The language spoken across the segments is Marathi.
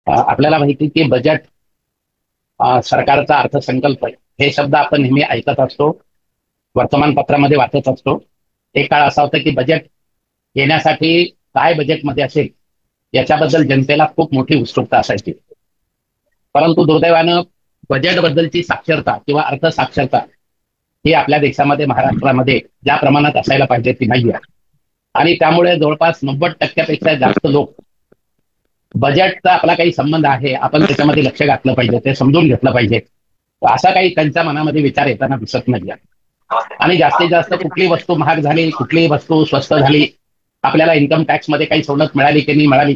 आपल्याला माहिती की बजेट सरकारचा अर्थसंकल्प हे शब्द आपण नेहमी ऐकत असतो, वर्तमानपत्रामध्ये वाचत असतो. एक काळ असा होता की बजेट येण्यासाठी काय बजेटमध्ये असेल याच्याबद्दल जनतेला खूप मोठी उत्सुकता असायची. परंतु दुर्दैवानं बजेटबद्दलची साक्षरता किंवा अर्थसाक्षरता ही आपल्या देशामध्ये, महाराष्ट्रामध्ये ज्या प्रमाणात असायला पाहिजे ती नाही आहे. आणि त्यामुळे जवळपास 90% जास्त लोक बजेटचा आपला काही संबंध आहे, आपण त्याच्यामध्ये लक्ष घातलं पाहिजे, ते समजून घेतलं पाहिजे, असा काही त्यांच्या मनामध्ये विचार येताना दिसत नाही. आणि जास्तीत जास्त कुठली वस्तू महाग झाली, कुठली वस्तू स्वस्त झाली, आपल्याला इन्कम टॅक्स मध्ये काही सवलत मिळाली की नाही मिळाली,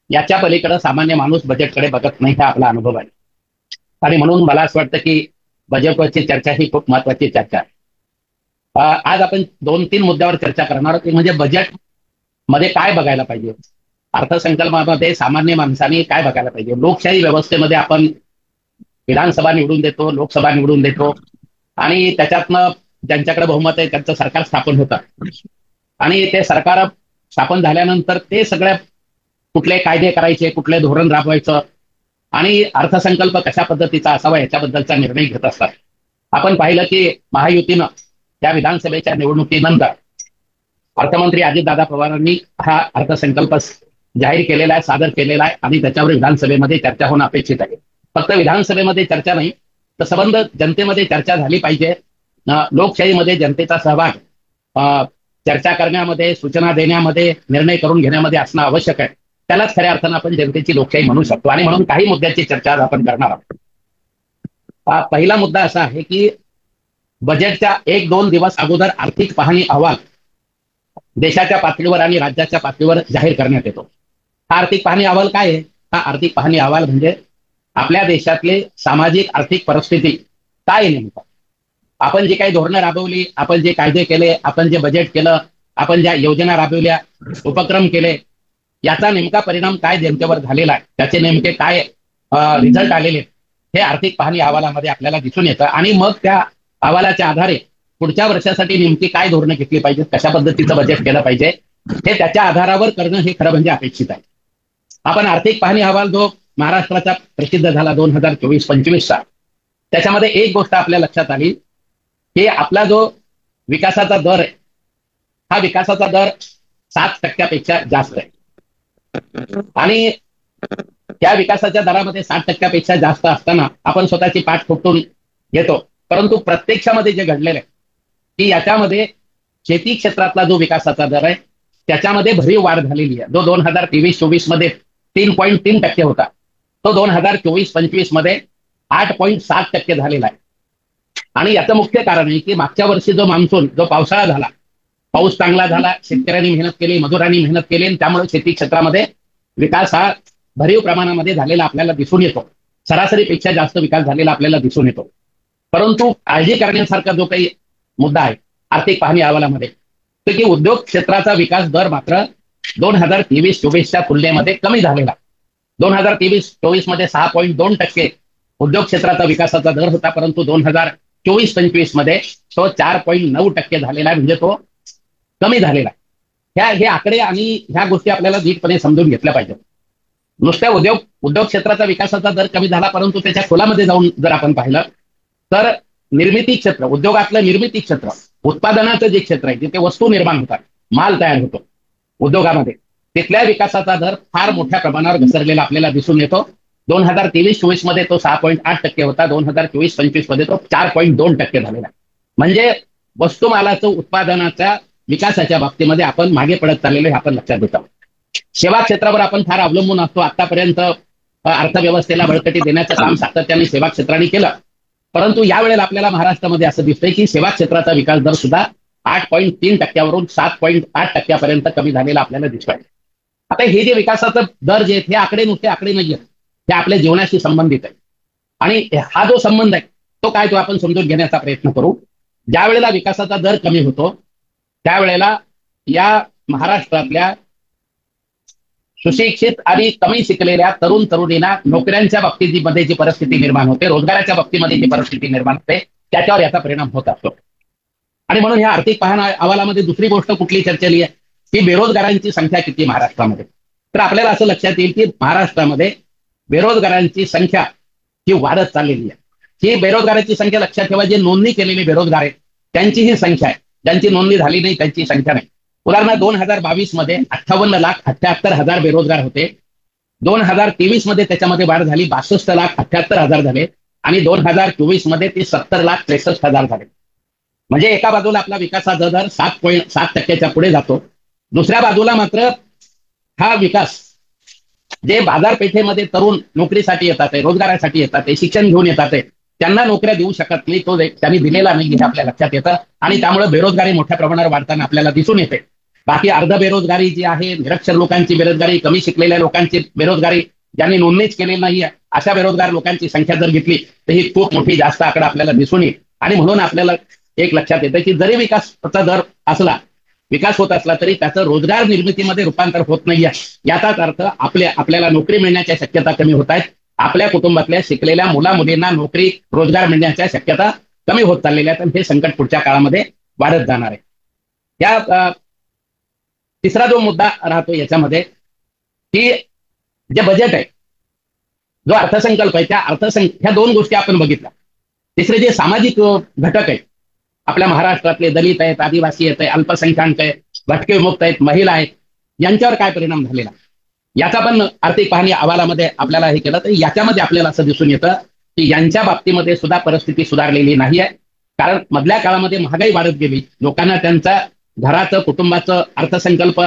याच्या पलीकडे सामान्य माणूस बजेटकडे बघत नाही, हा आपला अनुभव आहे. आणि म्हणून मला असं वाटतं की बजेटवरची चर्चा ही खूप महत्वाची चर्चा आहे. आज आपण 2-3 मुद्द्यावर चर्चा करणार आहोत, म्हणजे बजेट मध्ये काय बघायला पाहिजे, अर्थसंकल्पामध्ये सामान्य माणसाने काय बघायला पाहिजे. लोकशाही व्यवस्थेमध्ये आपण विधानसभा निवडून देतो, लोकसभा निवडून देतो, आणि त्याच्यातनं ज्यांच्याकडे बहुमत आहे त्यांचं सरकार स्थापन होतं. आणि ते सरकार स्थापन झाल्यानंतर ते सगळ्या कुठले कायदे करायचे, कुठले धोरण राबवायचं आणि अर्थसंकल्प कशा पद्धतीचा असावा याच्याबद्दलचा निर्णय घेत असतात. आपण पाहिलं की महायुतीनं त्या विधानसभेच्या निवडणुकीनंतर अर्थमंत्री अजितदादा पवारांनी हा अर्थसंकल्प जाहीर केलेला आहे, सादर केलेला आहे, आणि त्याच्यावर विधानसभेमध्ये चर्चा होणं अपेक्षित आहे. फक्त विधानसभेमध्ये चर्चा नाही, तर संबंध जनतेमध्ये चर्चा झाली पाहिजे. लोकशाहीमध्ये जनतेचा सहभाग चर्चा करण्यामध्ये, सूचना देण्यामध्ये, निर्णय करून घेण्यामध्ये असणं आवश्यक आहे. त्यालाच खऱ्या अर्थानं आपण जनतेची लोकशाही म्हणू शकतो. आणि म्हणून काही मुद्द्याची चर्चा आज आपण करणार आहोत. पहिला मुद्दा असा आहे की बजेटच्या 1-2 दिवस अगोदर आर्थिक पाहणी अहवाल देशाच्या पातळीवर आणि राज्याच्या पातळीवर जाहीर करण्यात येतो. हा आर्थिक पाहणी अहवाल काय आहे? हा आर्थिक पाहणी अहवाल म्हणजे आपल्या देशातले सामाजिक आर्थिक परिस्थिती काय आहे नेमकं, आपण जी काही धोरणं राबवली, आपण जे कायदे केले, आपण जे बजेट केलं, आपण ज्या योजना राबवल्या, उपक्रम केले, याचा नेमका परिणाम काय जनतेवर झालेला आहे, त्याचे नेमके काय रिझल्ट आलेले, हे आर्थिक पाहणी अहवालामध्ये आपल्याला दिसून येतं. आणि मग त्या अहवालाच्या आधारे पुढच्या वर्षासाठी नेमकी काय धोरणं घेतली पाहिजेत, कशा पद्धतीचं बजेट केलं पाहिजे, हे त्याच्या आधारावर करणं हे खरं म्हणजे अपेक्षित आहे. आपण आर्थिक पाहणी अहवाल जो महाराष्ट्राचा प्रसिद्ध झाला 2024-25चा, त्याच्यामध्ये एक गोष्ट आपल्या लक्षात आली की आपला जो विकासाचा दर आहे, हा विकासाचा दर 7% जास्त आहे. आणि त्या विकासाच्या दरामध्ये 7% जास्त असताना आपण स्वतःची पाठ फुटून घेतो. परंतु प्रत्यक्षामध्ये जे घडलेलं आहे की याच्यामध्ये शेती क्षेत्रातला जो विकासाचा दर आहे त्याच्यामध्ये भरीव वाढ झालेली आहे. जो 2023-24 मध्ये 3.3% होता, तो 2024-25 मध्ये 8.7% झालेला आहे. आणि याचं मुख्य कारण आहे की मागच्या वर्षी जो मान्सून, जो पावसाळा झाला, पाऊस चांगला झाला, शेतकऱ्यांनी मेहनत केली, मजुरांनी मेहनत केली, आणि त्यामुळे शेती क्षेत्रामध्ये विकास हा भरीव प्रमाणामध्ये झालेला आपल्याला दिसून येतो. सरासरीपेक्षा जास्त विकास झालेला आपल्याला दिसून येतो. परंतु काळजी करण्यासारखा जो काही मुद्दा आहे आर्थिक पाहणी अहवालामध्ये, तो की उद्योग क्षेत्राचा विकास दर मात्र 2023-24च्या तुलनेमध्ये कमी झालेला. 2023-24 मध्ये 6.2% उद्योग क्षेत्राचा विकासाचा दर होता, परंतु 2024-25 मध्ये तो 4.9% झालेला आहे, म्हणजे तो कमी झालेला आहे. हे आकडे आणि ह्या गोष्टी आपल्याला नीटपणे समजून घेतल्या पाहिजेत. नुसत्या उद्योग क्षेत्राचा विकासाचा दर कमी झाला, परंतु त्याच्या खोलामध्ये जाऊन जर आपण पाहिलं तर निर्मिती क्षेत्र, उद्योगातलं निर्मिती क्षेत्र, उत्पादनाचं जे क्षेत्र आहे, जिथे वस्तू निर्माण होतात, माल तयार होतो उद्योगामध्ये, तिथल्या विकासाचा दर फार मोठ्या प्रमाणावर घसरलेला आपल्याला दिसून येतो. 2023-24 मध्ये तो 6.8% होता, 2024-25 मध्ये तो 4.2% झालेला. म्हणजे वस्तुमालाचं उत्पादनाच्या विकासाच्या बाबतीमध्ये आपण मागे पडत चाललेलो हे आपण लक्षात घेतो. सेवा क्षेत्रावर आपण फार अवलंबून असतो. आतापर्यंत अर्थव्यवस्थेला बळकटी देण्याचं काम सातत्याने सेवा क्षेत्राने केलं, परंतु यावेळेला आपल्याला महाराष्ट्रामध्ये असं दिसतंय की सेवा क्षेत्राचा विकास दर सुद्धा 8.3% 7.8% कमी झालेला आपल्याला दिसतोय. आता हे जे विकासाचं दर जे आहेत, हे आकडे नुसते आकडे नाही आहेत, हे आपल्या जीवनाशी संबंधित आहे. आणि हा जो संबंध आहे तो काय, तो आपण समजून घेण्याचा प्रयत्न करू. ज्या वेळेला विकासाचा दर कमी होतो त्यावेळेला या महाराष्ट्रातल्या सुशिक्षित आणि कमी शिकलेल्या तरुण तरुणींना नोकऱ्यांच्या बाबतीमध्ये जी परिस्थिती निर्माण होते, रोजगाराच्या बाबतीमध्ये जी परिस्थिती निर्माण होते, त्याच्यावर याचा परिणाम होत असतो. आणि म्हणून ह्या आर्थिक पाहणी अहवालामध्ये दुसरी गोष्ट कुठली चर्चेली आहे की बेरोजगारांची संख्या किती महाराष्ट्रामध्ये. तर आपल्याला असं लक्षात येईल की महाराष्ट्रामध्ये बेरोजगारांची संख्या ही वाढत चाललेली आहे. ही बेरोजगारांची संख्या लक्षात ठेवा, जे नोंदणी केलेले बेरोजगार आहेत त्यांची ही संख्या आहे, ज्यांची नोंदणी झाली नाही त्यांची संख्या नाही. उदाहरणार्थ 2022 मध्ये 58,78,000 बेरोजगार होते. 2023 मध्ये त्याच्यामध्ये वाढ झाली, 62,78,000 झाले आणि 2024 मध्ये ते 70,63,000 झाले. म्हणजे एका बाजूला आपला विकासाचा दर 7.7% पुढे जातो, दुसऱ्या बाजूला मात्र हा विकास जे बाजारपेठेमध्ये तरुण नोकरीसाठी येतात आहे, रोजगारासाठी येतात आहे, शिक्षण घेऊन येतात आहे, त्यांना नोकऱ्या देऊ शकत नाही, तो त्यांनी दिलेला नाही हे आपल्या लक्षात येतं. आणि त्यामुळे बेरोजगारी मोठ्या प्रमाणावर वाढताना आपल्याला दिसून येते. बाकी अर्ध बेरोजगारी जी आहे, निरक्षर लोकांची बेरोजगारी, कमी शिकलेल्या लोकांची बेरोजगारी, ज्यांनी नोंदणीच केलेली नाही अशा बेरोजगार लोकांची संख्या जर घेतली तर ही खूप मोठी जास्त आकडा आपल्याला दिसून येईल. आणि म्हणून आपल्याला एक लक्षात येतं की जरी विकासाचा दर असला, विकास होत असला तरी त्याचं रोजगार निर्मितीमध्ये रूपांतर होत नाहीये. याचाच अर्थ आपल्याला नोकरी मिळण्याच्या शक्यता कमी होत आहेत. आपल्या कुटुंबातल्या शिकलेल्या मुला मुलींना नोकरी रोजगार मिळण्याच्या शक्यता कमी होत चाललेल्या आहेत. हे संकट पुढच्या काळामध्ये वाढत जाणार आहे. या तिसरा जो मुद्दा राहतो याच्यामध्ये की जे बजेट आहे, जो अर्थसंकल्प आहे, ह्या दोन गोष्टी आपण बघितल्या. तिसरे जे सामाजिक घटक आहेत, आपल्या महाराष्ट्रातले दलित आहेत, आदिवासी आहेत, अल्पसंख्याक आहेत, भटके विमुक्त आहेत, महिला आहेत, यांच्यावर काय परिणाम झालेला याचा पण आर्थिक पाहणी अहवालामध्ये आपल्याला हे केलं तर याच्यामध्ये आपल्याला असं दिसून येतं की यांच्या बाबतीमध्ये सुद्धा परिस्थिती सुधारलेली नाही आहे. कारण मधल्या काळामध्ये महागाई वाढत गेली, लोकांना त्यांच्या घराचं, कुटुंबाचं अर्थसंकल्प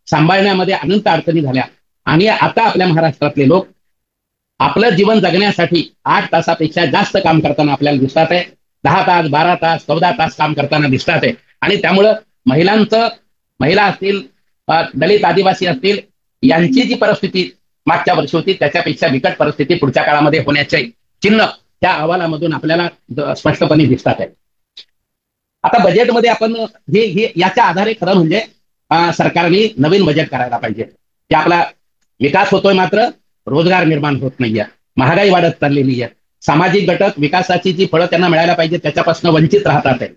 सांभाळण्यामध्ये अनंत अडचणी झाल्या आणि आता आपल्या महाराष्ट्रातले लोक आपलं जीवन जगण्यासाठी 8 तासापेक्षा जास्त काम करताना आपल्याला दिसतात आहे. 10 तास, 12 तास, 14 तास काम करताना दिसतात आहे. आणि त्यामुळं महिला असतील, दलित आदिवासी असतील, यांची जी परिस्थिती मागच्या वर्षी होती त्याच्यापेक्षा बिकट परिस्थिती पुढच्या काळामध्ये होण्याचे चिन्ह त्या अहवालामधून आपल्याला स्पष्टपणे दिसतात आहे. आता बजेटमध्ये आपण याच्या आधारे खरं म्हणजे सरकारने नवीन बजेट करायला पाहिजे की आपला विकास होतोय मात्र रोजगार निर्माण होत नाहीये, महागाई वाढत चाललेली आहे, सामाजिक घटक विकासाची जी फळं त्यांना मिळायला पाहिजे त्याच्यापासून वंचित राहतात आहे.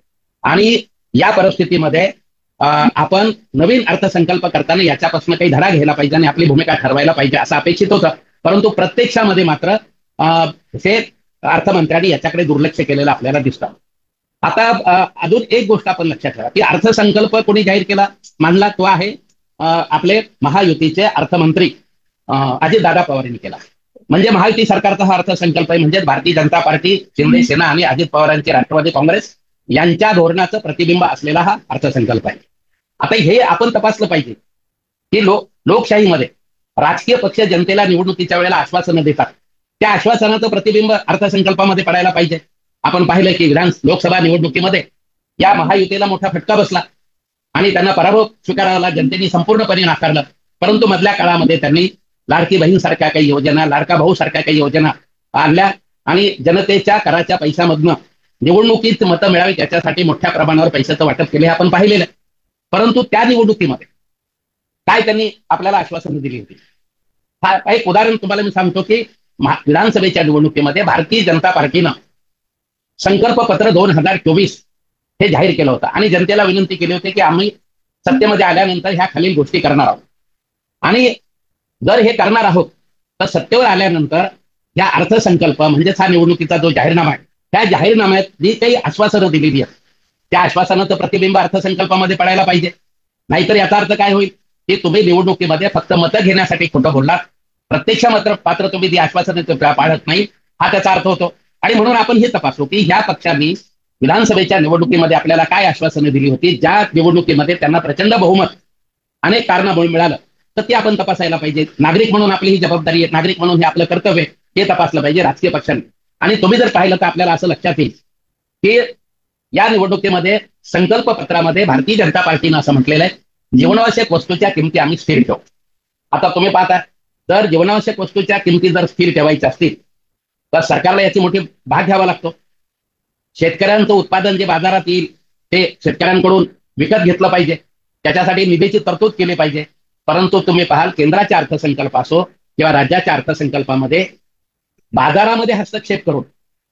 आणि या परिस्थितीमध्ये आपण नवीन अर्थसंकल्प करताना याच्यापासून काही धडा घ्यायला पाहिजे आणि आपली भूमिका ठरवायला पाहिजे असं अपेक्षित होतं. परंतु प्रत्यक्षामध्ये मात्र हे अर्थमंत्र्यांनी याच्याकडे दुर्लक्ष केलेलं आपल्याला दिसतं. आता अजून एक गोष्ट आपण लक्षात ठेवा की अर्थसंकल्प कोणी जाहीर केला मानला तो आहे आपले महायुतीचे अर्थमंत्री अजितदादा पवार यांनी केला. म्हणजे महायुती सरकारचा हा अर्थसंकल्प आहे, म्हणजे भारतीय जनता पार्टी, शिंदे सेना आणि अजित पवारांची राष्ट्रवादी काँग्रेस यांच्या धोरणाचं प्रतिबिंब असलेला हा अर्थसंकल्प आहे. आता हे आपण तपासलं पाहिजे की लोकशाहीमध्ये राजकीय पक्ष जनतेला निवडणुकीच्या वेळेला आश्वासनं देतात, त्या आश्वासनाचं प्रतिबिंब अर्थसंकल्पामध्ये पडायला पाहिजे. आपण पाहिलं की लोकसभा निवडणुकीमध्ये या महायुतीला मोठा फटका बसला आणि त्यांना पराभव स्वीकारायला जनतेने संपूर्णपणे नाकारलं. परंतु मधल्या काळामध्ये त्यांनी लाडकी बहीण सारख्या काही योजना, लाडका भाऊ सारख्या काही योजना आणल्या आणि जनतेच्या कराच्या पैशामधनं निवडणुकीत मतं मिळावी त्याच्यासाठी मोठ्या प्रमाणावर पैशाचं वाटप केले आपण पाहिलेलं. परंतु त्या निवडणुकीमध्ये काय त्यांनी आपल्याला आश्वासनं दिली होती. हा एक उदाहरण तुम्हाला मी सांगतो की विधानसभेच्या निवडणुकीमध्ये भारतीय जनता पार्टीनं संकल्प पत्र 2024 हे जाहीर केलं होतं आणि जनतेला विनंती केली होती की आम्ही सत्तेमध्ये आल्यानंतर ह्या खालील गोष्टी करणार आहोत आणि जर हे करणार आहोत तर सत्तेवर आल्यानंतर या अर्थसंकल्प म्हणजेच हा निवडणुकीचा जो जाहीरनामा आहे त्या जाहीरनाम्यात जी काही आश्वासनं दिलेली आहेत त्या आश्वासनाचं प्रतिबिंब अर्थसंकल्पामध्ये पडायला पाहिजे. नाहीतर याचा अर्थ काय होईल की तुम्ही निवडणुकीमध्ये फक्त मतं घेण्यासाठी खोटं बोललात, प्रत्यक्ष मात्र तुम्ही जी आश्वासनं पाळत नाही हा त्याचा अर्थ होतो. आणि म्हणून आपण हे तपासू की ह्या पक्षांनी विधानसभेच्या निवडणुकीमध्ये आपल्याला काय आश्वासनं दिली होती, ज्या निवडणुकीमध्ये त्यांना प्रचंड बहुमत अनेक कारणामुळे मिळालं तर ते आपण तपासायला पाहिजे. नागरिक म्हणून आपली ही जबाबदारी आहे, नागरिक म्हणून हे आपलं कर्तव्य हे तपासलं पाहिजे राजकीय पक्षांनी. आणि तुम्ही जर पाहिलं तर आपल्याला असं लक्षात येईल की या निवडणुकीमध्ये संकल्प पत्रामध्ये भारतीय जनता पार्टीनं असं म्हटलेलं आहे जीवनावश्यक वस्तूच्या किमती आम्ही स्थिर ठेवू. आता तुम्ही पाहता तर जीवनावश्यक वस्तूच्या किमती जर स्थिर ठेवायच्या असतील तर सरकारला याची मोठी भाग घ्यावा लागतो. शेतकऱ्यांचं उत्पादन जे बाजारात येईल ते शेतकऱ्यांकडून विकत घेतलं पाहिजे, त्याच्यासाठी निधीची तरतूद केली पाहिजे. परंतु तुम्ही पाहाल केंद्राच्या अर्थसंकल्प असो किंवा राज्याच्या अर्थसंकल्पामध्ये बाजारामध्ये हस्तक्षेप करून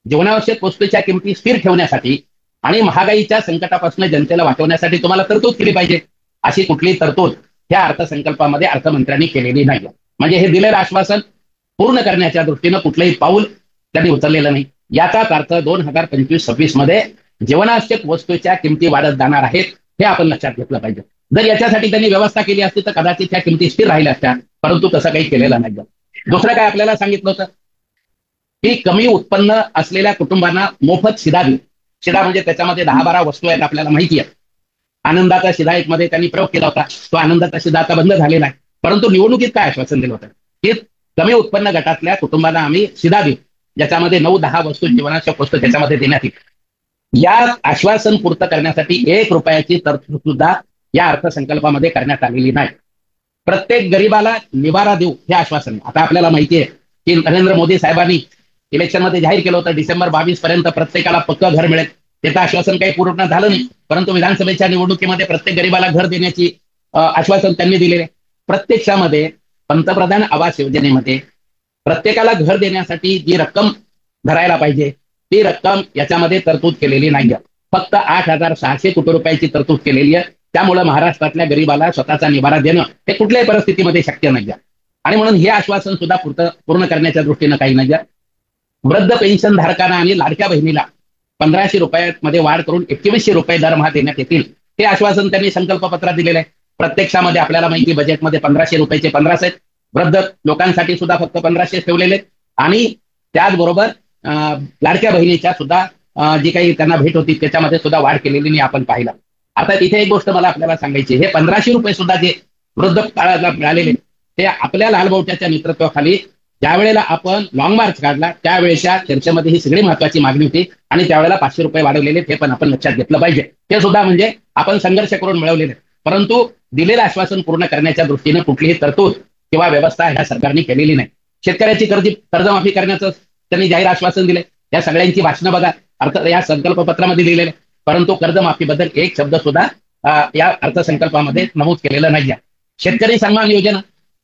जीवनावश्यक वस्तूच्या किमती स्थिर ठेवण्यासाठी आणि महागाईच्या संकटापासून जनतेला वाचवण्यासाठी तुम्हाला तरतूद केली पाहिजे. अशी कुठली तरतूद ह्या अर्थसंकल्पामध्ये अर्थमंत्र्यांनी केलेली नाही. म्हणजे हे दिलेलं आश्वासन पूर्ण करण्याच्या दृष्टीनं कुठलंही पाऊल त्यांनी उचललेलं नाही. याचाच अर्थ 2025-26 मध्ये जीवनावश्यक वस्तूच्या किमती वाढत जाणार आहेत, हे आपण लक्षात घेतलं पाहिजे. जर याच्यासाठी त्यांनी व्यवस्था केली असती तर कदाचित त्या किमती स्थिर राहिल्या असत्या, परंतु तसं काही केलेलं नाही. दुसरं काय आपल्याला सांगितलं होतं की कमी उत्पन्न असलेल्या कुटुंबांना मोफत शिधा देऊ. शिधा म्हणजे त्याच्यामध्ये 10-12 वस्तू आहेत, आपल्याला माहिती आहे. आनंदाचा शिधा एक मध्ये त्यांनी प्रयोग केला होता, तो आनंदाचा शिधा आता बंद झालेला आहे. परंतु निवडणुकीत काय आश्वासन दिलं होतं की कमी उत्पन्न गटातल्या कुटुंबांना आम्ही शिधा देऊ, ज्याच्यामध्ये 9-10 वस्तू, जीवनावश्यक वस्तू त्याच्यामध्ये देण्यात येईल. या आश्वासन पूर्ण करण्यासाठी 1 रुपयाची तरतूद सुद्धा या अर्थसंकल्पामध्ये करण्यात आलेली नाही. प्रत्येक गरीबाला निवारा देऊ हे आश्वासन आहे. आता आपल्याला माहिती आहे की नरेंद्र मोदी साहेबांनी इलेक्शनमध्ये जाहीर केलं होतं डिसेंबर 22 पर्यंत प्रत्येकाला पक्कं घर मिळेल. त्याचं आश्वासन काही पूर्ण झालं नाही, परंतु विधानसभेच्या निवडणुकीमध्ये प्रत्येक गरीबाला घर देण्याची आश्वासन त्यांनी दिलेले. प्रत्यक्षामध्ये पंतप्रधान आवास योजनेमध्ये प्रत्येकाला घर देण्यासाठी जी रक्कम धरायला पाहिजे ती रक्कम याच्यामध्ये तरतूद केलेली नाही. फक्त 8,600 कोटी रुपयाची तरतूद केलेली आहे. त्यामुळे महाराष्ट्रातल्या गरीबाला स्वतःचा निवारा देणं हे कुठल्याही परिस्थितीमध्ये शक्य नाही. आणि म्हणून हे आश्वासन सुद्धा पूर्ण करण्याच्या दृष्टीनं काही नाही. वृद्ध पेन्शन धारकांना आणि लाडक्या बहिणीला 1,500 रुपयामध्ये वाढ करून 2100 रुपये दरमहा देण्यात येतील, हे आश्वासन त्यांनी संकल्पपत्रात दिलेलं आहे. प्रत्यक्षामध्ये आपल्याला माहिती बजेटमध्ये 1,500 रुपयाचे 1500 आहेत. वृद्ध लोकांसाठी सुद्धा फक्त 1,500 ठेवलेले आहेत. आणि त्याचबरोबर लाडक्या बहिणीच्या सुद्धा जी काही त्यांना भेट होती त्याच्यामध्ये सुद्धा वाढ केलेली नाही आपण पाहिलं. आता इथे एक गोष्ट मला आपल्याला सांगायची, हे 1,500 रुपये सुद्धा जे वृद्ध काळाला मिळालेले ते आपल्या लालबावट्याच्या नेतृत्वाखाली ज्या वेळेला आपण लॉंग मार्च काढला त्यावेळेच्या चर्चेमध्ये ही सगळी महत्वाची मागणी होती आणि त्यावेळेला 500 रुपये वाढवलेले, ते पण आपण लक्षात घेतलं पाहिजे. ते सुद्धा म्हणजे आपण संघर्ष करून मिळवलेले, परंतु दिलेलं आश्वासन पूर्ण करण्याच्या दृष्टीने कुठलीही तरतूद किंवा व्यवस्था ह्या सरकारने केलेली नाही. शेतकऱ्याची कर्जमाफी करण्याचं त्यांनी जाहीर आश्वासन दिले. या सगळ्यांची भाषणं बघा, अर्थात या संकल्पपत्रामध्ये लिहिलेले, परंतु कर्जमाफीबद्दल एक शब्द सुद्धा या अर्थसंकल्पामध्ये नमूद केलेलं नाही. शेतकरी सन्मान योजना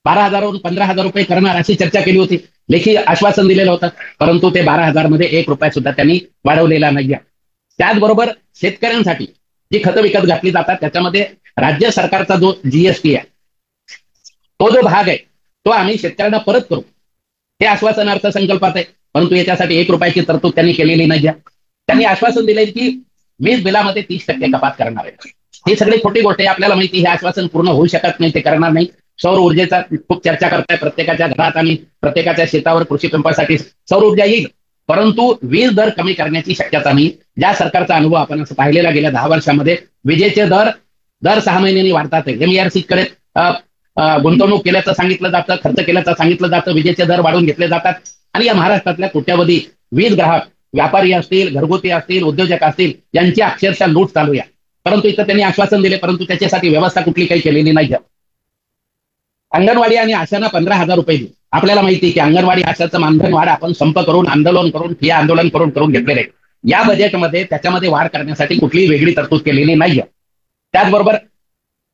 12,000वरून 15,000 रुपये करणार अशी चर्चा केली होती, लेखी आश्वासन दिलेलं होतं, परंतु ते 12,000 मध्ये 1 रुपया सुद्धा त्यांनी वाढवलेला नाही. त्याचबरोबर शेतकऱ्यांसाठी जी खतं विकत घातली जातात त्याच्यामध्ये राज्य सरकारचा जो जीएसटी आहे तो जो भाग आहे तो आम्ही शेतकऱ्यांना परत करू, हे आश्वासन अर्थसंकल्पात आहे. परंतु याच्यासाठी 1 रुपयाची तरतूद त्यांनी केलेली नाही. त्यांनी आश्वासन दिले की वीज बिलामध्ये 30% कपात करणार आहे. ही सगळी खोटी गोष्ट आहे. आपल्याला माहिती हे आश्वासन पूर्ण होऊ शकत नाही, ते करणार नाही. सौर ऊर्जेचा खूप चर्चा करताय, प्रत्येकाच्या घरात आणि प्रत्येकाच्या शेतावर कृषी पंपासाठी सौर ऊर्जा येईल, परंतु वीज दर कमी करण्याची शक्यता नाही. ज्या सरकारचा अनुभव आपण असं पाहिलेला गेल्या 10 वर्षामध्ये विजेचे दर 6 महिन्यांनी वाढतात. MERC कडे गुंतवणूक केल्याचं सांगितलं जातं, खर्च केल्याचं सांगितलं जातं, विजेचे दर वाढवून घेतले जातात आणि या महाराष्ट्रातल्या कोट्यावधी वीज ग्राहक, व्यापारी असतील, घरगुती असतील, उद्योजक असतील, यांची अक्षरशः लूट चालू आहे. परंतु इथं त्यांनी आश्वासन दिले, परंतु त्याच्यासाठी व्यवस्था कुठली काही केलेली नाही. अंगणवाडी आणि आशांना 15,000 रुपये देऊ. आपल्याला माहिती आहे की अंगणवाडी आशाचं मानधन वाढ आपण संप करून, आंदोलन करून, ठिय्या आंदोलन करून घेतलेले. या बजेटमध्ये त्याच्यामध्ये वाढ करण्यासाठी कुठलीही वेगळी तरतूद केलेली नाहीये. त्याचबरोबर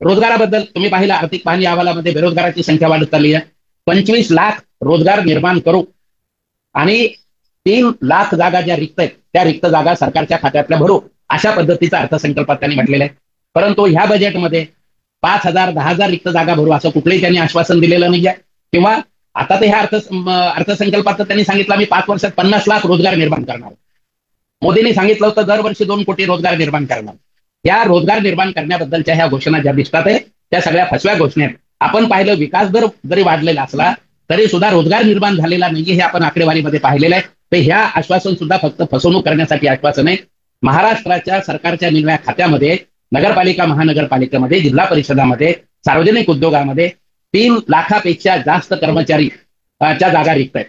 रोजगाराबद्दल तुम्ही पाहिलं, आर्थिक पाहणी अहवालामध्ये बेरोजगाराची संख्या वाढत चालली आहे. 25 लाख रोजगार निर्माण करू आणि 3 लाख जागा ज्या रिक्त आहेत त्या रिक्त जागा सरकारच्या खात्यातल्या भरू, अशा पद्धतीचा अर्थसंकल्पात त्यांनी म्हटलेलं आहे. परंतु ह्या बजेटमध्ये 5,000, 10,000 रिक्त जागा भरू असं कुठलंही त्यांनी आश्वासन दिलेलं नाही आहे. किंवा आता तर ह्या अर्थसंकल्पात त्यांनी सांगितलं मी 5 वर्षात 50 लाख रोजगार निर्माण करणार. मोदींनी सांगितलं होतं दरवर्षी 2 कोटी रोजगार निर्माण करणार. या रोजगार निर्माण करण्याबद्दलच्या ह्या घोषणा ज्या दिसतात आहे त्या सगळ्या फसव्या घोषणा आहेत. आपण पाहिलं विकास दर जरी वाढलेला असला तरी सुद्धा रोजगार निर्माण झालेला नाहीये, हे आपण आकडेवारीमध्ये पाहिलेलं आहे. तर ह्या आश्वासन सुद्धा फक्त फसवणूक करण्यासाठी आश्वासन आहे. महाराष्ट्राच्या सरकारच्या निम्म्या खात्यामध्ये नगरपालिका, महानगरपालिकेमध्ये, जिल्हा परिषदामध्ये, सार्वजनिक उद्योगामध्ये 3 लाखापेक्षा जास्त कर्मचारीच्या जागा रिक्त आहेत.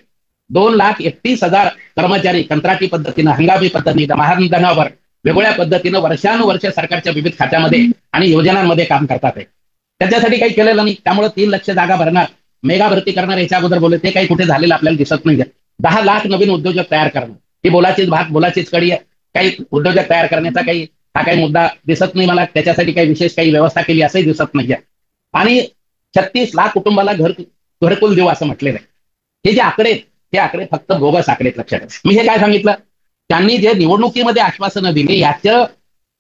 2,31,000 कर्मचारी कंत्राटी पद्धतीनं, हंगामी पद्धतीनं, महानधनावर वेगवेगळ्या पद्धतीनं वर्षानुवर्ष सरकारच्या विविध खात्यामध्ये आणि योजनांमध्ये काम करतात आहे. त्याच्यासाठी काही केलेलं नाही. त्यामुळे 3 लाख जागा भरणार, मेगा भरती करणार याच्या अगोदर बोलले, ते काही कुठे झालेलं आपल्याला दिसत नाही. 10 लाख नवीन उद्योजक तयार करणं ही बोलाचीच भात बोलाचीच कडी आहे. काही उद्योजक तयार करण्याचा हा काही मुद्दा दिसत नाही मला. त्याच्यासाठी काही विशेष काही व्यवस्था केली असंही दिसत नाहीये. आणि 36 लाख कुटुंबाला घरकुल देऊ असं म्हटलेलं आहे. हे जे आकडे, हे आकडे फक्त बोगस आकडे, लक्षात ठेवा. मी हे काय सांगितलं, त्यांनी जे निवडणुकीमध्ये आश्वासनं दिली याचं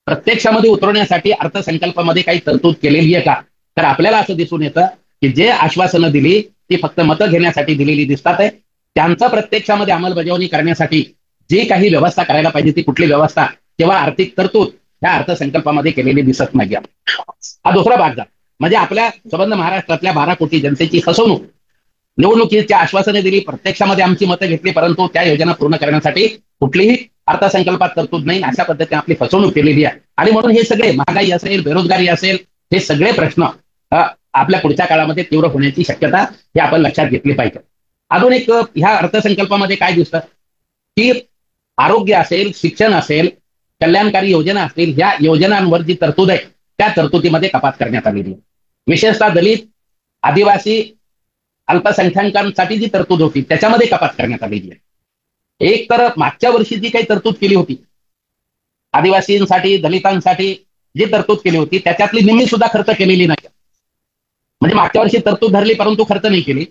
प्रत्यक्षामध्ये उतरवण्यासाठी अर्थसंकल्पामध्ये काही तरतूद केलेली आहे का, तर आपल्याला असं दिसून येतं की जे आश्वासनं दिली ती फक्त मतं घेण्यासाठी दिलेली दिसतात आहे. त्यांचं प्रत्यक्षामध्ये अंमलबजावणी करण्यासाठी जी काही व्यवस्था करायला पाहिजे ती कुठली व्यवस्था किंवा आर्थिक तरतूद ह्या अर्थसंकल्पामध्ये केलेली दिसत नाही. हा दुसरा भाग झाला. म्हणजे आपल्या संबंध महाराष्ट्रातल्या 12 कोटी जनतेची फसवणूक. निवडणुकीची आश्वासने दिली, प्रत्यक्षामध्ये आमची मतं घेतली, परंतु त्या योजना पूर्ण करण्यासाठी कुठलीही अर्थसंकल्पात तरतूद नाही. अशा पद्धतीने आपली फसवणूक केलेली आहे. आणि म्हणून हे सगळे महागाई असेल, बेरोजगारी असेल, हे सगळे प्रश्न आपल्या पुढच्या काळामध्ये तीव्र होण्याची शक्यता ही आपण लक्षात घेतली पाहिजे. अजून एक ह्या अर्थसंकल्पामध्ये काय दिसतं की आरोग्य असेल, शिक्षण असेल, कल्याणकारी योजना असतील, ह्या योजनांवर जी तरतूद आहे त्या तरतुदीमध्ये कपात करण्यात आलेली आहे. विशेषतः दलित, आदिवासी, अल्पसंख्याकांसाठी जी तरतूद होती त्याच्यामध्ये कपात करण्यात आलेली आहे. एक तर मागच्या वर्षी जी काही तरतूद केली होती आदिवासींसाठी, दलितांसाठी जी तरतूद केली होती त्याच्यातली निम्मी सुद्धा खर्च केलेली नाही. म्हणजे मागच्या वर्षी तरतूद धरली परंतु खर्च नाही केली.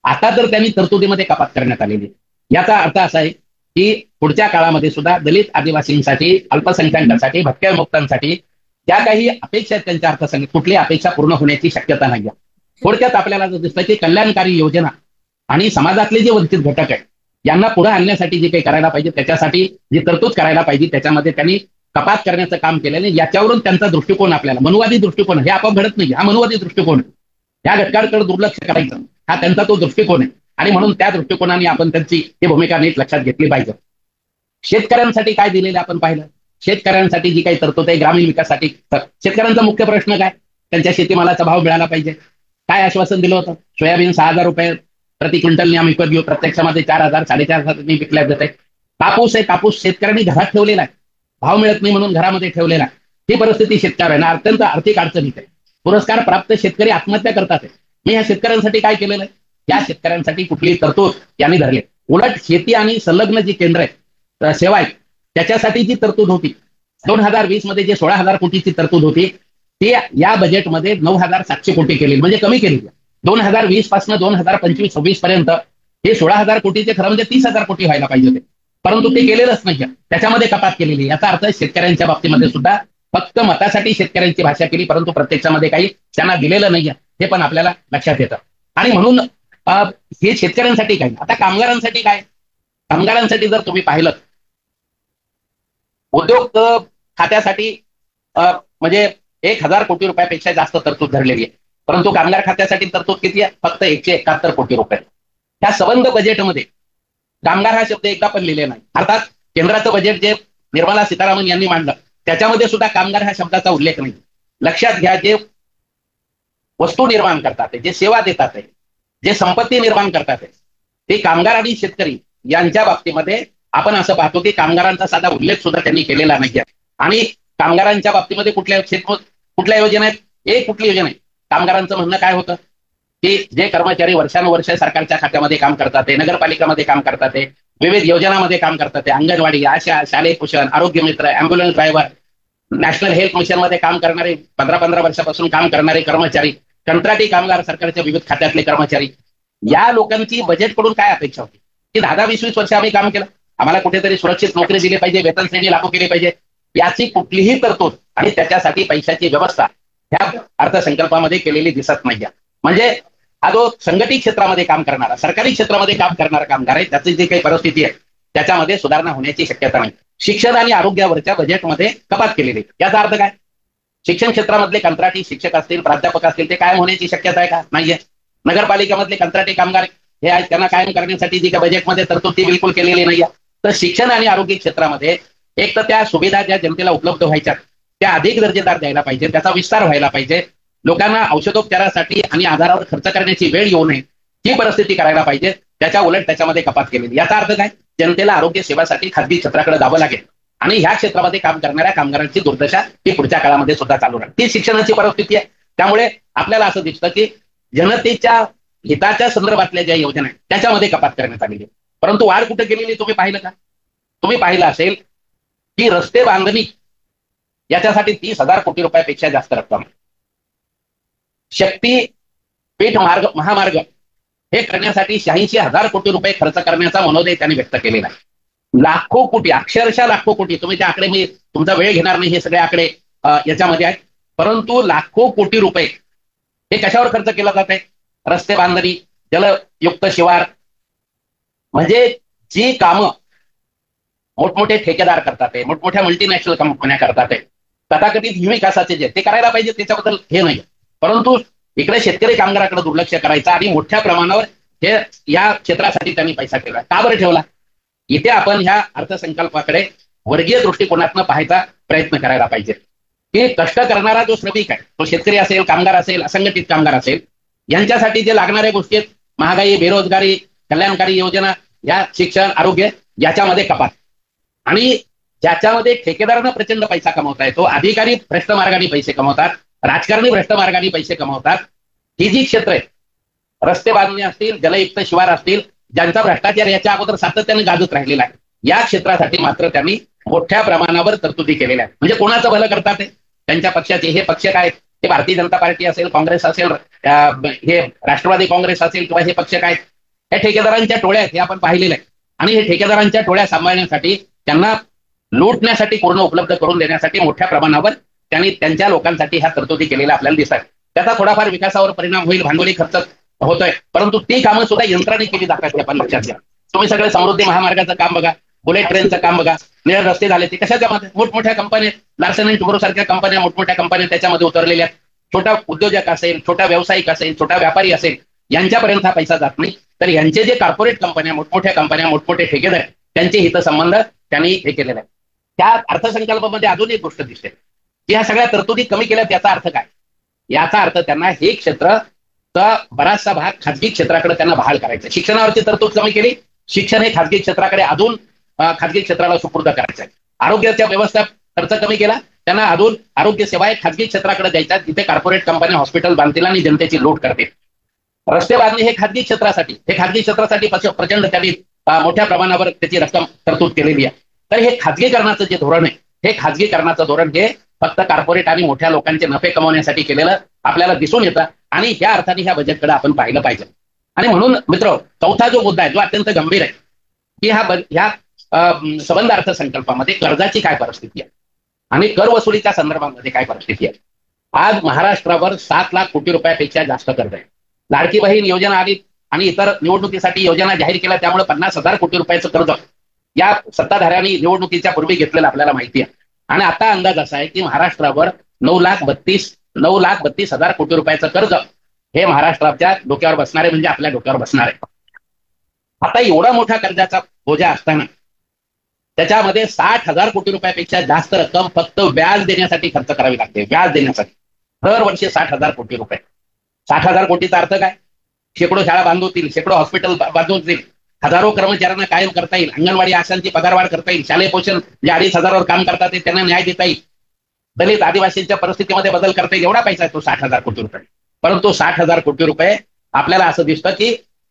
आता तर त्यांनी तरतुदीमध्ये कपात करण्यात आलेली. याचा अर्थ असा आहे की पुढच्या काळामध्ये सुद्धा दलित, आदिवासींसाठी, अल्पसंख्याकांसाठी, भटक्या ज्या काही अपेक्षा आहेत त्यांच्या अर्थसंकल्पात कुठली अपेक्षा पूर्ण होण्याची शक्यता नाही. थोडक्यात आपल्याला दिसतं की कल्याणकारी योजना आणि समाजातले जे वंचित घटक आहेत यांना पुढे आणण्यासाठी जे काही करायला पाहिजे त्याच्यासाठी जी तरतूद करायला पाहिजे त्याच्यामध्ये त्यांनी कपात करण्याचं काम केलेलं. याच्यावरून त्यांचा दृष्टिकोन आपल्याला मनुवादी दृष्टिकोन, हे आपण घडत नाही, हा मनुवादी दृष्टिकोन आहे. या घटकांकडे दुर्लक्ष करायचं हा त्यांचा तो दृष्टिकोन आहे. आणि म्हणून त्या दृष्टिकोनाने आपण त्यांची ही भूमिका नीट लक्षात घेतली पाहिजे. शेतकऱ्यांसाठी काय दिलेलं आपण पाहिलं. शेतकऱ्यांसाठी जी काही तरतूद आहे ग्रामीण विकासासाठी, शेतकऱ्यांचा मुख्य प्रश्न काय, त्यांच्या शेतीमालाचा भाव मिळाला पाहिजे. काय आश्वासन दिलं होतं, सोयाबीन 6,000 रुपये प्रति क्विंटलने आम्ही विकत घेऊ, प्रत्यक्षामध्ये 4,000 4,500 विकल्या जाते. कापूस आहे, कापूस शेतकऱ्यांनी घरात ठेवलेला आहे, भाव मिळत नाही म्हणून घरामध्ये ठेवलेला आहे. ही परिस्थिती शेतकऱ्यांना अत्यंत आर्थिक अडचणीत आहे. पुरस्कार प्राप्त शेतकरी आत्महत्या करतात. मी ह्या शेतकऱ्यांसाठी काय केलेलं आहे, या शेतकऱ्यांसाठी कुठली तरतूद यांनी धरली. उलट शेती आणि संलग्न जी केंद्र आहेत, सेवा आहेत, त्याच्यासाठी जी तरतूद होती 2020 मध्ये जे 16,000 कोटीची तरतूद होती ती या बजेटमध्ये 9,700 कोटी केली, म्हणजे कमी केली. 2020 पासून 2025-26 पर्यंत हे 16,000 कोटीचे खरं म्हणजे 30,000 कोटी व्हायला पाहिजे होते, परंतु ते केलेलंच नाही. त्याच्यामध्ये कपात केलेली. याचा अर्थ शेतकऱ्यांच्या बाबतीमध्ये सुद्धा फक्त मतासाठी शेतकऱ्यांची भाषा केली, परंतु प्रत्यक्षामध्ये काही त्यांना दिलेलं नाही हे पण आपल्याला लक्षात येतं. आणि म्हणून हे शेतकऱ्यांसाठी काय. आता कामगारांसाठी काय, कामगारांसाठी जर तुम्ही पाहिलं उद्योग खात्यासाठी म्हणजे 1,000 कोटी रुपयापेक्षा जास्त तरतूद धरलेली आहे, परंतु कामगार खात्यासाठी तरतूद किती आहे, फक्त 171 कोटी रुपये. त्या संबंध बजेटमध्ये कामगार हा शब्द एकदा पण लिहिले नाही. अर्थात केंद्राचं बजेट जे निर्मला सीतारामन यांनी मांडलं त्याच्यामध्ये सुद्धा कामगार ह्या शब्दाचा उल्लेख नाही. लक्षात घ्या, जे वस्तू निर्माण करतात, जे सेवा देतात, जे संपत्ती निर्माण करतात ते कामगार आणि शेतकरी यांच्या बाबतीमध्ये आपण असं पाहतो की कामगारांचा साधा उल्लेख सुद्धा त्यांनी केलेला नाही. आणि कामगारांच्या बाबतीमध्ये कुठल्या योजना आहेत, एक कुठली योजना आहे. कामगारांचं म्हणणं काय होतं की जे कर्मचारी वर्षानुवर्ष सरकारच्या खात्यामध्ये काम करतात, नगरपालिकामध्ये काम करतात, विविध योजनांमध्ये काम करतात, अंगणवाडी, आशा, शालेय पोषण, आरोग्य मित्र, ambulance driver, national health mission मध्ये काम करणारे 15-15 वर्षापासून काम करणारे कर्मचारी, कंत्राटी कामगार, सरकारच्या विविध खात्यातले कर्मचारी, या लोकांची बजेटकडून काय अपेक्षा होती की 10-20 वर्ष आम्ही काम केलं, आम्हाला कुठेतरी सुरक्षित नोकरी दिली पाहिजे, वेतन श्रेणी लागू केली पाहिजे. याची कुठलीही तरतूद आणि त्याच्यासाठी पैशाची व्यवस्था ह्या अर्थसंकल्पामध्ये केलेली दिसत नाही. म्हणजे हा जो संघटित क्षेत्रामध्ये काम करणारा, सरकारी क्षेत्रामध्ये काम करणारा कामगार आहे त्याची जी काही परिस्थिती आहे त्याच्यामध्ये सुधारणा होण्याची शक्यता नाही. शिक्षण आणि आरोग्यावरच्या बजेटमध्ये कपात केलेली. याचा अर्थ काय, शिक्षण क्षेत्रामधले कंत्राटी शिक्षक असतील, प्राध्यापक असतील, ते कायम होण्याची शक्यता आहे का, नाहीये. नगरपालिकेमधले कंत्राटी कामगार हे आहेत, त्यांना कायम करण्यासाठी जी काही बजेटमध्ये तरतूद ती बिलकुल केलेली नाही. तर शिक्षण आणि आरोग्य क्षेत्रामध्ये एक तर त्या सुविधा ज्या जनतेला उपलब्ध व्हायच्या त्या अधिक दर्जेदार द्यायला पाहिजे, त्याचा विस्तार व्हायला पाहिजे. लोकांना औषधोपचारासाठी आणि आधारावर खर्च करण्याची वेळ येऊ नये ही परिस्थिती करायला पाहिजे. त्याच्या उलट त्याच्यामध्ये कपात केलेली. याचा अर्थ काय, जनतेला आरोग्य सेवासाठी खासगी क्षेत्राकडे जावं लागेल आणि ह्या क्षेत्रामध्ये काम करणाऱ्या कामगारांची दुर्दशा ही पुढच्या काळामध्ये सुद्धा चालू राहील. ती शिक्षणाची परिस्थिती आहे. त्यामुळे आपल्याला असं दिसतं की जनतेच्या हिताच्या संदर्भातल्या ज्या योजना आहेत त्याच्यामध्ये कपात करण्यात आलेली आहे. परंतु वाढ कुठे केलेली तुम्ही पाहिलं का, तुम्ही पाहिलं असेल की रस्ते बांधणी याच्यासाठी 30,000 कोटी रुपयापेक्षा जास्त रक्कम, शक्ती पीठ मार्ग महामार्ग हे करण्यासाठी 86,000 कोटी रुपये खर्च करण्याचा मनोदय त्यांनी व्यक्त केलेला आहे. लाखो कोटी, अक्षरशः लाखो कोटी. तुम्ही ते आकडे, मी तुमचा वेळ घेणार नाही, हे सगळे आकडे याच्यामध्ये आहेत. परंतु लाखो कोटी रुपये हे कशावर खर्च केला जात आहे, रस्ते बांधणी, जलयुक्त शिवार, म्हणजे जी कामं मोठमोठे ठेकेदार करतात आहे, मोठमोठ्या मल्टीनॅशनल कंपन्या करतात आहे, तथाकथित विकासाचे जे ते करायला पाहिजे त्याच्याबद्दल हे नाही, परंतु इकडे शेतकरी कामगाराकडे दुर्लक्ष करायचं आणि मोठ्या प्रमाणावर हे या क्षेत्रासाठी त्यांनी पैसा ठेवला. का बरं ठेवला? इथे आपण ह्या अर्थसंकल्पाकडे वर्गीय दृष्टिकोनातनं पाहायचा प्रयत्न करायला पाहिजे की कष्ट करणारा जो श्रमिक आहे, तो शेतकरी असेल, कामगार असेल, असंघटित कामगार असेल, यांच्यासाठी जे लागणाऱ्या गोष्टी आहेत, महागाई, बेरोजगारी, कल्याणकारी योजना, या शिक्षण, आरोग्य, याच्यामध्ये कपात, आणि ज्याच्यामध्ये ठेकेदारांना प्रचंड पैसा कमवता येतो, अधिकारी भ्रष्ट मार्गाने पैसे कमवतात, राजकारणी भ्रष्ट मार्गाने पैसे कमवतात, ही जी क्षेत्र आहे, रस्ते बांधणी असतील, जलयुक्त शिवार असतील, ज्यांचा भ्रष्टाचार याच्या अगोदर सातत्याने गाजत राहिलेला आहे, या क्षेत्रासाठी मात्र त्यांनी मोठ्या प्रमाणावर तरतुदी केलेल्या आहेत. म्हणजे कोणाचं भलं करतात ते? त्यांच्या पक्षाचे. हे पक्ष काय? हे भारतीय जनता पार्टी असेल, काँग्रेस असेल, हे राष्ट्रवादी काँग्रेस असेल, किंवा हे पक्ष काय? हे ठेकेदारांच्या टोळ्या आहेत, हे आपण पाहिलेलं आहे. आणि हे ठेकेदारांच्या टोळ्या सांभाळण्यासाठी, त्यांना लूटण्यासाठी, पूर्ण उपलब्ध करून देण्यासाठी मोठ्या प्रमाणावर त्यांनी त्यांच्या लोकांसाठी ह्या तरतुदी केलेल्या आपल्याला दिसतात. त्याचा थोडाफार विकासावर परिणाम होईल, भांडवली खर्च होतोय, परंतु ती कामं सुद्धा यंत्राने केली जातात, आपण लक्षात घ्या. तुम्ही सगळे समृद्धी महामार्गाचं काम बघा, बुलेट ट्रेनचं काम बघा, निळे रस्ते झाले, ते कशाच्या मध्ये? मोठमोठ्या कंपन्या, लार्सन अँड टुब्रो सारख्या कंपन्या, मोठमोठ्या कंपन्या त्याच्यामध्ये उतरलेल्या आहेत. छोटा उद्योजक असेल, छोटा व्यावसायिक असेल, छोटा व्यापारी असेल, यांच्यापर्यंत हा पैसा जात नाही. तर यांचे जे कॉर्पोरेट कंपन्या, मोठमोठ्या कंपन्या, मोठमोठे ठेकेदार, त्यांचे हितसंबंध त्यांनी हे केलेले आहे. त्या अर्थसंकल्पामध्ये अजून एक गोष्ट दिसते की ह्या सगळ्या तरतुदी कमी केल्यात. याचा अर्थ काय? याचा अर्थ त्यांना हे क्षेत्र तर बराचसा भाग खाजगी क्षेत्राकडे त्यांना बहाल करायचं. शिक्षणावरची तरतूद कमी केली, शिक्षण हे खाजगी क्षेत्राकडे अजून खाजगी क्षेत्राला सुपूर्द करायचं आहे. आरोग्याच्या व्यवस्था खर्च कमी केला, त्यांना अजून आरोग्य सेवा हे खाजगी क्षेत्राकडे द्यायच्या, तिथे कॉर्पोरेट कंपन्या हॉस्पिटल बांधतील आणि जनतेची लूट करतील. रस्ते बांधणी हे खाजगी क्षेत्रासाठी, हे खाजगी क्षेत्रासाठी प्रचंड त्यांनी मोठ्या प्रमाणावर त्याची रक्कम तरतूद केलेली आहे. तर हे खाजगीकरणाचं जे धोरण आहे, हे खाजगीकरणाचं धोरण हे फक्त कॉर्पोरेट आणि मोठ्या लोकांचे नफे कमवण्यासाठी केलेलं आपल्याला दिसून येतं, आणि ह्या अर्थाने ह्या बजेटकडे आपण पाहिलं पाहिजे. आणि म्हणून मित्र, चौथा जो मुद्दा आहे, जो अत्यंत गंभीर आहे, की ह्या संबंध अर्थसंकल्पामध्ये कर्जाची काय परिस्थिती आहे आणि कर वसुलीच्या संदर्भामध्ये काय परिस्थिती आहे. आज महाराष्ट्रावर 7 लाख कोटी रुपयापेक्षा जास्त कर्ज आहे. लाडकी बहीण योजना आली आणि इतर निवडणुकीसाठी योजना जाहीर केल्या, त्यामुळे 50,000 कोटी रुपयाचं कर्ज या सत्ताधाऱ्यांनी निवडणुकीच्या पूर्वी घेतलेलं आपल्याला माहिती आहे. आणि आता अंदाज असा आहे की महाराष्ट्रावर 9,32,00,000 कोटी रुपयाचं कर्ज हे महाराष्ट्राच्या डोक्यावर बसणार आहे, म्हणजे आपल्या डोक्यावर बसणार आहे. आता एवढा मोठा कर्जाचा बोजा असताना त्याच्यामध्ये 60,000 कोटी रुपयापेक्षा जास्त रक्कम फक्त व्याज देण्यासाठी खर्च करावी लागते. व्याज देण्यासाठी दरवर्षी 60,000 कोटी रुपये. 60,000 कोटीचा अर्थ काय? शेकडो शाळा बांधवतील, शेकडो हॉस्पिटल बांधवतील, हजारो कर्मचाऱ्यांना कायम करता येईल, अंगणवाडी आशांची पगारवाढ करता येईल, शालेय पोषण जे 2,500 काम करतात त्यांना न्याय देता येईल, दलित आदिवासींच्या परिस्थितीमध्ये बदल करता येईल. एवढा पैसा आहे तो 60,000 कोटी रुपये. परंतु 60,000 कोटी रुपये आपल्याला असं दिसतं की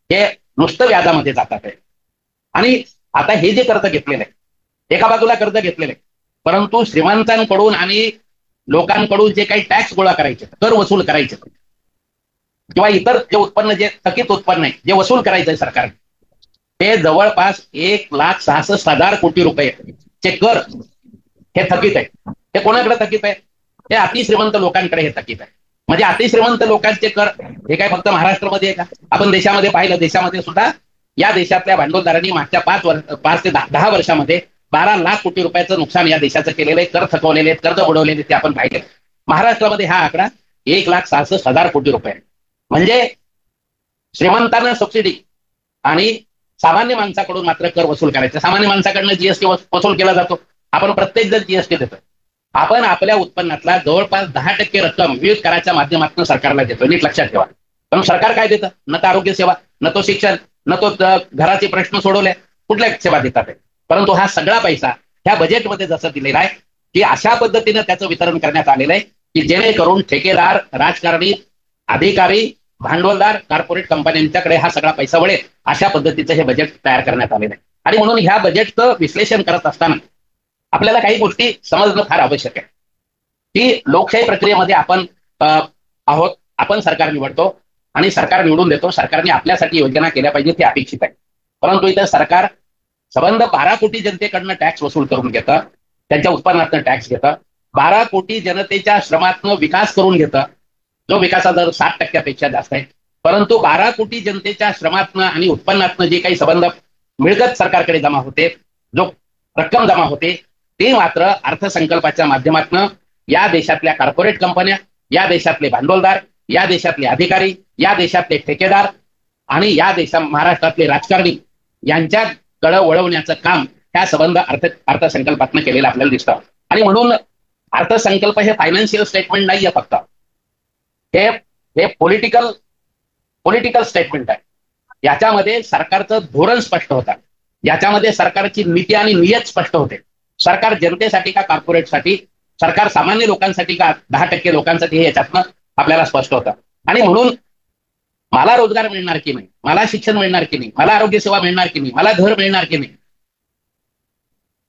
हे नुसतं व्याजामध्ये जातात आहे. आणि आता हे जे कर्ज घेतलेलं आहे, एका बाजूला कर्ज घेतलेलं आहे, परंतु श्रीमंतांकडून आणि लोकांकडून जे काही टॅक्स गोळा करायचे, कर वसूल करायचे, किंवा इतर जे उत्पन्न, जे थकीत उत्पन्न आहे, जे वसूल करायचंय सरकारने, ते जवळपास 1,66,000 कोटी रुपये कर हे थकीत आहे. हे कोणाकडे थकीत आहे? हे अतिश्रीमंत लोकांकडे हे थकीत आहे. म्हणजे अतिश्रीमंत लोकांचे कर हे काय फक्त महाराष्ट्रामध्ये आहे का? आपण देशामध्ये पाहिलं, देशामध्ये सुद्धा या देशातल्या भांडवलदारांनी मागच्या 5 ते 10 वर्षामध्ये 12 लाख कोटी रुपयाचं नुकसान या देशाचं केलेलं आहे. कर थकवलेले, कर्ज बुडवलेले ते आपण पाहिले. महाराष्ट्रामध्ये हा आकडा 1,66,000 कोटी रुपये. म्हणजे श्रीमंतांना सबसिडी आणि सामान्य माणसाकडून मात्र कर वसूल करायचं. सामान्य माणसाकडनं जीएसटी वसूल केला जातो. आपण प्रत्येक जण जीएसटी देतो. आपण आपल्या उत्पन्नातला जवळपास 10% रक्कम विविध कराच्या माध्यमातून सरकारला देतो. नीट लक्षात ठेवा. पण सरकार काय देतं? न तर आरोग्य सेवा, न तो शिक्षण, न तो घराचे प्रश्न सोडवले, कुठल्या सेवा देतात. परंतु हा सगळा पैसा ह्या बजेटमध्ये जसं दिलेला आहे की अशा पद्धतीनं त्याचं वितरण करण्यात आलेलं आहे की जेणेकरून ठेकेदार, राजकारणी, अधिकारी, भांडवलदार, कॉर्पोरेट कंपन्यांच्याकडे हा सगळा पैसा वळेल, अशा पद्धतीचं हे बजेट तयार करण्यात आलेलं आहे. आणि म्हणून ह्या बजेटचं विश्लेषण करत असताना आपल्याला काही गोष्टी समजणं फार आवश्यक आहे की लोकशाही प्रक्रियेमध्ये आपण आहोत. आपण सरकार निवडतो आणि सरकार निवडून देतो. सरकारने आपल्यासाठी योजना केल्या पाहिजे ते अपेक्षित आहे. परंतु इथं सरकार संबंध 12 कोटी जनतेकडनं टॅक्स वसूल करून घेतं, त्यांच्या उत्पन्नातनं टॅक्स घेतं, 12 कोटी जनतेच्या श्रमातनं विकास करून घेतं, जो विकासाचा दर 60% जास्त आहे. परंतु 12 कोटी जनतेच्या श्रमातनं आणि उत्पन्नातनं जे काही संबंध मिळकत सरकारकडे जमा होते, जो रक्कम जमा होते, ते मात्र अर्थसंकल्पाच्या माध्यमातून या देशातल्या कॉर्पोरेट कंपन्या, या देशातले भांडवलदार, या देशातले अधिकारी, या देशातले ठेकेदार आणि या महाराष्ट्रातले राजकारणी यांच्याकडे वळवण्याचं काम ह्या संबंध अर्थसंकल्पातनं केलेलं आपल्याला दिसतं. आणि म्हणून अर्थसंकल्प हे फायनान्शियल स्टेटमेंट नाहीये फक्त, हे पॉलिटिकल स्टेटमेंट आहे. याच्यामध्ये सरकारचं धोरण स्पष्ट होतं, याच्यामध्ये सरकारची नीती आणि नियत स्पष्ट होते. सरकार जनतेसाठी का कॉर्पोरेटसाठी, सरकार सामान्य लोकांसाठी का 10% लोकांसाठी, हे याच्यातनं आपल्याला स्पष्ट होतं. आणि म्हणून मला रोजगार मिळणार की नाही, मला शिक्षण मिळणार की नाही, मला आरोग्य सेवा मिळणार की नाही, मला घर मिळणार की नाही,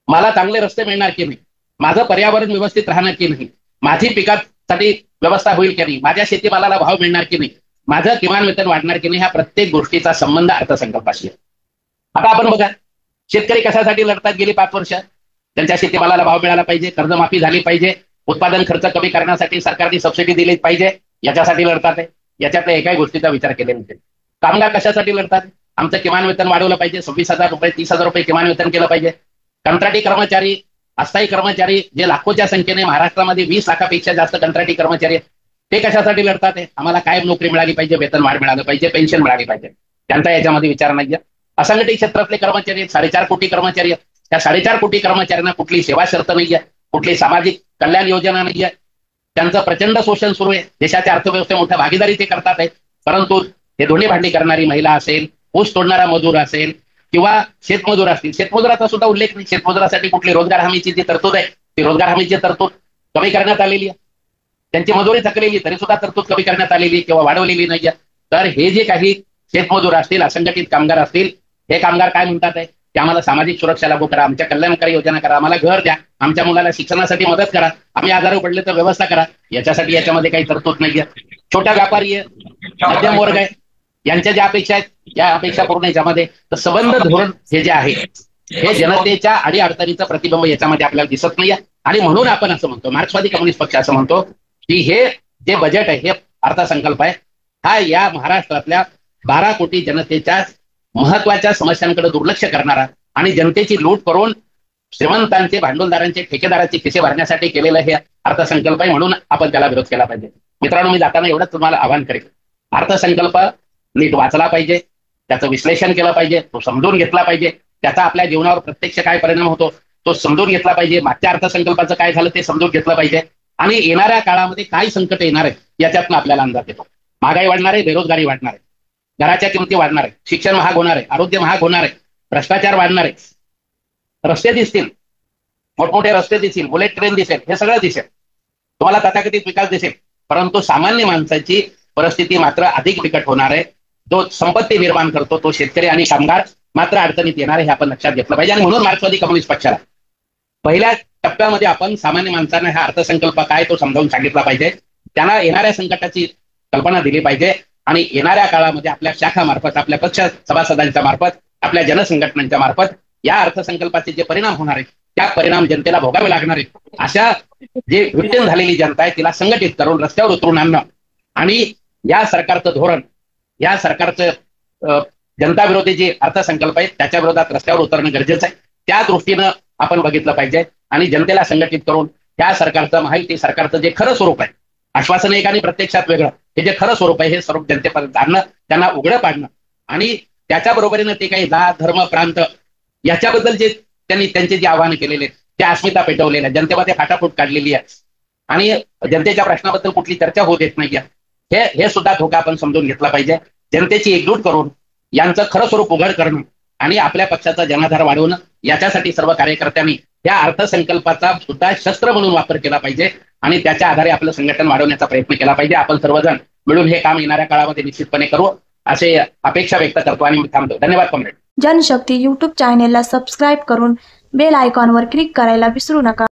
मला चांगले रस्ते मिळणार की नाही, माझं पर्यावरण व्यवस्थित राहणार की नाही, माझी पिकासाठी व्यवस्था होईल की नाही, माझ्या शेतीमालाला भाव मिळणार की नाही, माझं किमान वेतन वाढणार की नाही, ह्या प्रत्येक गोष्टीचा संबंध अर्थसंकल्पाशी आहे. आता आपण बघा, शेतकरी कशासाठी लढतात गेली 5 वर्ष? त्यांच्या शेतीमालाला भाव मिळाला पाहिजे, कर्जमाफी झाली पाहिजे, उत्पादन खर्च कमी करण्यासाठी सरकारने सबसिडी दिली पाहिजे, याच्यासाठी लढतात आहे. याच्यातल्या एकाही गोष्टीचा विचार केला नाही. कामगार कशासाठी लढतात? आमचं किमान वेतन वाढवलं पाहिजे, 26,000 रुपये 30,000 रुपये किमान वेतन केलं पाहिजे. कंत्राटी कर्मचारी, अस्थायी कर्मचारी जे लाखोच्या संख्येने महाराष्ट्रामध्ये 20 लाखापेक्षा जास्त कंत्राटी कर्मचारी आहेत, ते कशासाठी लढतात आहे? आम्हाला कायम नोकरी मिळाली पाहिजे, वेतन वाढ मिळालं पाहिजे, पेन्शन मिळाली पाहिजे. त्यांचा याच्यामध्ये विचार नाहीये. असंघटित क्षेत्रातले कर्मचारी 4.5 कोटी कर्मचारी आहेत. त्या 4.5 कोटी कर्मचाऱ्यांना कुठली सेवा शर्त नाहीये, कुठली सामाजिक कल्याण योजना नाहीये. त्यांचं प्रचंड शोषण सुरू आहे. देशाच्या अर्थव्यवस्थेत मोठ्या भागीदारी ते करतात आहेत. परंतु हे दोन्ही भांडी करणारी महिला असेल, ऊस तोडणारा मजूर असेल किंवा शेतमजूर असतील, शेतमजुराचा सुद्धा उल्लेख नाही. शेतमजुरासाठी कुठली रोजगार हमीची जी तरतूद आहे, ती रोजगार हमीची तरतूद कमी करण्यात आलेली आहे. त्यांची मजुरी थकलेली तरी सुद्धा तरतूद कमी करण्यात आलेली किंवा वाढवलेली नाहीये. तर हे जे काही शेतमजूर असतील, असंघटित कामगार असतील, हे कामगार काय म्हणतात आहे की आम्हाला सामाजिक सुरक्षा लागू करा, आमच्या कल्याणकारी योजना करा, आम्हाला घर द्या, आमच्या मुलाला शिक्षणासाठी मदत करा, आम्ही आजारी पडले तर व्यवस्था करा. याच्यासाठी याच्यामध्ये काही तरतूद नाहीये. छोट्या व्यापारी आहे, मध्यम वर्ग आहे, यांच्या ज्या अपेक्षा आहेत, या अपेक्षा पूर्ण याच्यामध्ये तर संबंध धोरण हे जे आहे, हे जनतेच्या अडीअडचणीचं प्रतिबिंब याच्यामध्ये आपल्याला दिसत नाहीये. आणि म्हणून आपण असं म्हणतो, मार्क्सवादी कम्युनिस्ट पक्ष असं म्हणतो की हे जे बजेट आहे, हे अर्थसंकल्प आहे, हा या महाराष्ट्रातल्या 12 कोटी जनतेच्या महत्वाच्या समस्यांकडे दुर्लक्ष करणारा आणि जनतेची लूट करून श्रीमंतांचे, भांडवलदारांचे, ठेकेदारांचे खिसे भरण्यासाठी केलेलं हे अर्थसंकल्प आहे. म्हणून आपण त्याला विरोध केला पाहिजे. मित्रांनो, मी जाताना एवढंच तुम्हाला आवाहन करेन, अर्थसंकल्प नीट वाचला पाहिजे, त्याचं विश्लेषण केलं पाहिजे, तो समजून घेतला पाहिजे, त्याचा आपल्या जीवनावर प्रत्यक्ष काय परिणाम होतो तो समजून घेतला पाहिजे, मागच्या अर्थसंकल्पाचं काय झालं ते समजून घेतलं पाहिजे आणि येणाऱ्या काळामध्ये काय संकट येणार आहे याच्यातनं आपल्याला अंदाज येतो. महागाई वाढणार आहे, बेरोजगारी वाढणार आहे, घराच्या किमती वाढणार आहे, शिक्षण महाग होणार आहे, आरोग्य महाग होणार आहे, भ्रष्टाचार वाढणार आहे, रस्ते दिसतील, मोठमोठे रस्ते दिसतील, बुलेट ट्रेन दिसेल, हे सगळं दिसेल, तुम्हाला तथाकथित विकास दिसेल. परंतु सामान्य माणसाची परिस्थिती मात्र अधिक बिकट होणार आहे. जो संपत्ती निर्माण करतो तो शेतकरी आणि कामगार मात्र अडचणीत येणार आहे, हे आपण लक्षात घेतलं पाहिजे. आणि म्हणून मार्क्सवादी कम्युनिस्ट पक्षाला पहिल्या टप्प्यामध्ये आपण सामान्य माणसांना हा अर्थसंकल्प काय तो समजावून सांगितला पाहिजे, त्यांना येणाऱ्या संकटाची कल्पना दिली पाहिजे आणि येणाऱ्या काळामध्ये आपल्या शाखामार्फत, आपल्या पक्ष सभासदांच्या मार्फत, आपल्या जनसंघटनांच्या मार्फत या अर्थसंकल्पाचे जे परिणाम होणार आहेत, त्या परिणाम जनतेला भोगावे लागणार आहेत. अशा जे विघटन झालेली जनता आहे तिला संघटित करून रस्त्यावर उतरून आणणं आणि या सरकारचं धोरण, या सरकारचं जनता विरोधी जे अर्थसंकल्प आहेत त्याच्या विरोधात रस्त्यावर उतरणं गरजेचं आहे. त्या दृष्टीनं आपण बघितलं पाहिजे आणि जनतेला संघटित करून त्या सरकारचं, महायुती सरकारचं जे खरं स्वरूप आहे, आश्वासन एक आणि प्रत्यक्षात वेगळं, हे जे खरं स्वरूप आहे हे स्वरूप जनतेपर्यंत आणणं, त्यांना उघडं पाडणं आणि त्याच्या बरोबरीनं ते काही जात, धर्म, प्रांत याच्याबद्दल जे त्यांचे जे आव्हानं केलेले, त्या अस्मिता पेटवलेल्या, जनतेमध्ये फाटाफूट काढलेली आहे आणि जनतेच्या प्रश्नाबद्दल कुठली चर्चा होऊ देत नाहीये, हे सुद्धा धोका आपण समजून घेतला पाहिजे. जनतेची एकजूट करून यांचं खरं स्वरूप उघड करणं आणि आपल्या पक्षाचा जनाधार वाढवणं, याच्यासाठी सर्व कार्यकर्त्यांनी या अर्थसंकल्पाचा सुद्धा शस्त्र म्हणून वापर केला पाहिजे आणि त्याच्या आधारे आपलं संघटन वाढवण्याचा प्रयत्न केला पाहिजे. आपण सर्वजण मिळून हे काम येणाऱ्या काळामध्ये निश्चितपणे करू असे अपेक्षा व्यक्त करतो आणि मी थांबतो. धन्यवाद कॉम्रेड. जनशक्ती YouTube चॅनेलला सबस्क्राईब करून बेल आयकॉनवर क्लिक करायला विसरू नका.